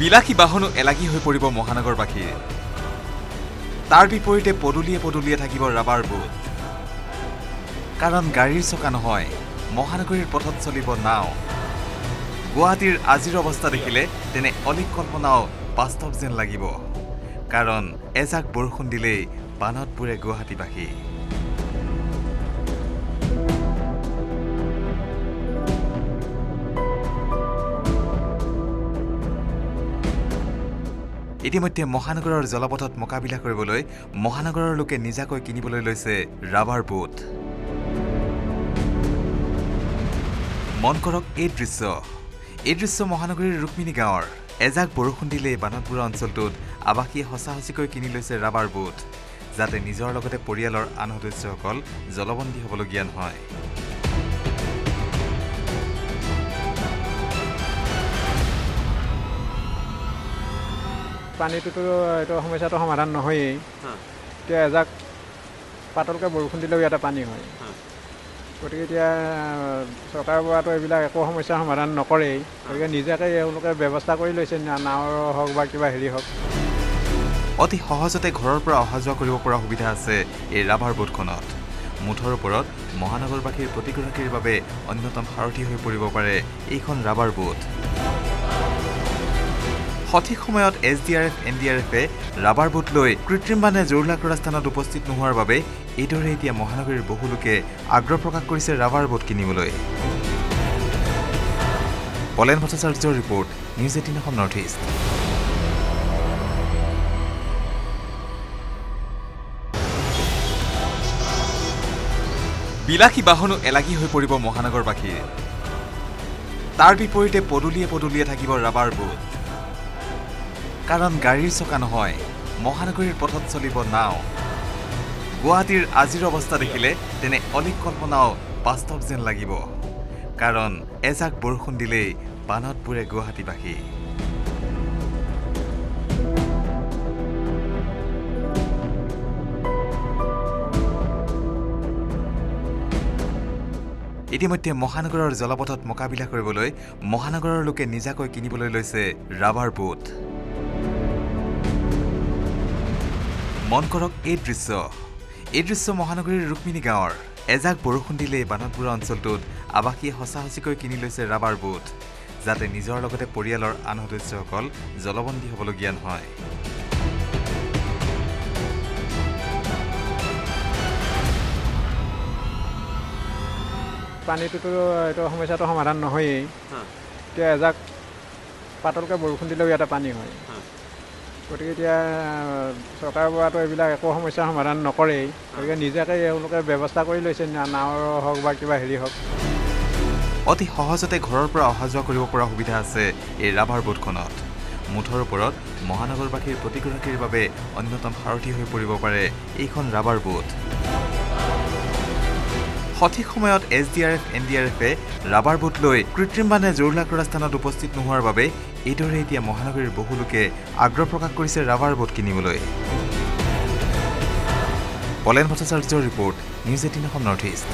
বিলাসী বাহনো এলাগী হৈ পৰিব মহানগৰবাসীৰ তাৰ বিপৰীতে পদুলিয়ে পদুলিয়ে থাকিব ৰাবাৰ বুট কাৰণ গাড়ীৰ চকা নহয় মহানগৰীৰ পথত চলিব নাও গুৱাহাটীৰ আজিৰ অৱস্থা দেখিলে তেনে অলিক কল্পনাও বাস্তৱ যেন লাগিব কাৰণ এজাক বৰষুণ দিলেই বানত পুৰে গুৱাহাটীবাসী ইতিমধ্যে মহানগৰৰ জলপথত মোকাবিলা কৰিবলৈ মহানগৰৰ লোকে নিজাকৈ কিনিবলৈ লৈছে ৰাবাৰ বুট মন কৰক এই দৃশ্য মহানগৰীৰ ৰুক্মিণী গাঁৱৰ এজাক বৰষুণ দিলেই বানতপুৰা অঞ্চলটোত আৱাসীয়ে সঁচাসঁচিকৈ কিনি লৈছে ৰাবাৰ বুট যাতে নিজৰ লগতে পৰিয়ালৰ আন সদস্যসকল জলবন্দী হ'বলগীয়া নহয় পানীটোতো এইটো সমস্যাটো সমাধান নহয়েই এতিয়া এজাক পাতলকৈ বৰষুণ দিলেও ইয়াতে পানী হয় গতিকে এতিয়া চৰকাৰৰ পৰাতো এইবিলাক একো সমস্যাৰ সমাধান নকৰেই গতিকে নিজাকৈ এওঁলোকে ব্যৱস্থা কৰি লৈছে নাৱৰ হওক বা কিবা হেৰি হওক অতি সহজতে ঘৰৰ পৰা অহা যোৱা কৰিব পৰা সুবিধা আছে এই ৰাবাৰ বুটখনত মুঠৰ ওপৰত মহানগৰবাসীৰ প্ৰতিগৰাকীৰ বাবে অন্যতম সাৰথি হৈ পৰিব পাৰে এইখন ৰাবাৰ বুট সঠিক সময়ত SDRF NDRFে ৰাবাৰ বুট লৈ কৃত্ৰিম বানে জোৰলাখৰা স্থানত উপস্থিত নোহোৱাৰ বাবে এইদৰে এতিয়া মহানগৰীৰ বহু লোকে আগ্ৰহ প্ৰকাশ কৰিছে ৰাবাৰ বুট কিনিবলৈ পলেন ভট্টাচাৰ্যৰ report news 18 Assam north east বিলাসী বাহনো এলাগী হৈ পৰিব মহানগৰবাসীৰ তাৰ বিপৰীতে পদুলিয়ে পদুলিয়ে থাকিব ৰাবাৰ বুট কাৰণ গাড়ীৰ চকা নহয় মহানগৰীৰ পথত চলিব নাও গুৱাহাটীৰ আজিৰ অৱস্থা দেখিলে তেনে অলিক কল্পনাও বাস্তৱ যেন লাগিব কাৰণ এজাক বৰষুণ দিলেই বানত পুৰে গুৱাহাটীবাসী ইতিমধ্যে মহানগৰৰ জলপথত মোকাবিলা কৰিবলৈ মহানগৰৰ লোকে নিজাকৈ কিনিবলৈ লৈছে ৰাবাৰ বুট মন কৰক এই দৃশ্য মহানগৰীৰ ৰুক্মিণী গাঁৱৰ এজাক বৰষুণ দিলেই বানতপুৰা অঞ্চলটোত আৱাসীয়ে সঁচাসঁচিকৈ কিনি লৈছে ৰাবাৰ বুট যাতে নিজৰ লগতে পৰিয়ালৰ আন সদস্যসকল জলবন্দী হ'বলগীয়া নহয় পানীটোতো এইটো সমস্যাটো সমাধান নহয়েই এতিয়া এজাক পাতলকৈ বৰষুণ দিলেও ইয়াতে পানী হয় গতিকে এতিয়া চৰকাৰৰ পৰাতো এইবিলাক একো সমস্যাৰ সমাধান নকৰেই গতিকে নিজাকৈ এওঁলোকে ব্যৱস্থা কৰি লৈছে নাৱৰ হওক বা কিবা হেৰি হওক অতি সহজতে ঘৰৰ পৰা অহা যোৱা কৰিব পৰা সুবিধা আছে এই ৰাবাৰ বুটখনত মুঠৰ ওপৰত মহানগৰবাসীৰ প্ৰতিগৰাকীৰ বাবে অন্যতম সাৰথি হৈ পৰিব পাৰে এইখন ৰাবাৰ বুট সঠিক সময়ত SDRF NDRFে ৰাবাৰ বুট লৈ কৃত্ৰিম বানে জোৰলাখৰা স্থানত উপস্থিত নোহোৱাৰ বাবে এইদৰে এতিয়া মহানগৰীৰ বহু লোকে আগ্ৰহ প্ৰকাশ কৰিছে ৰাবাৰ বুট কিনিবলৈ পলেন ভট্টাচাৰ্যৰ report news 18 Assam north east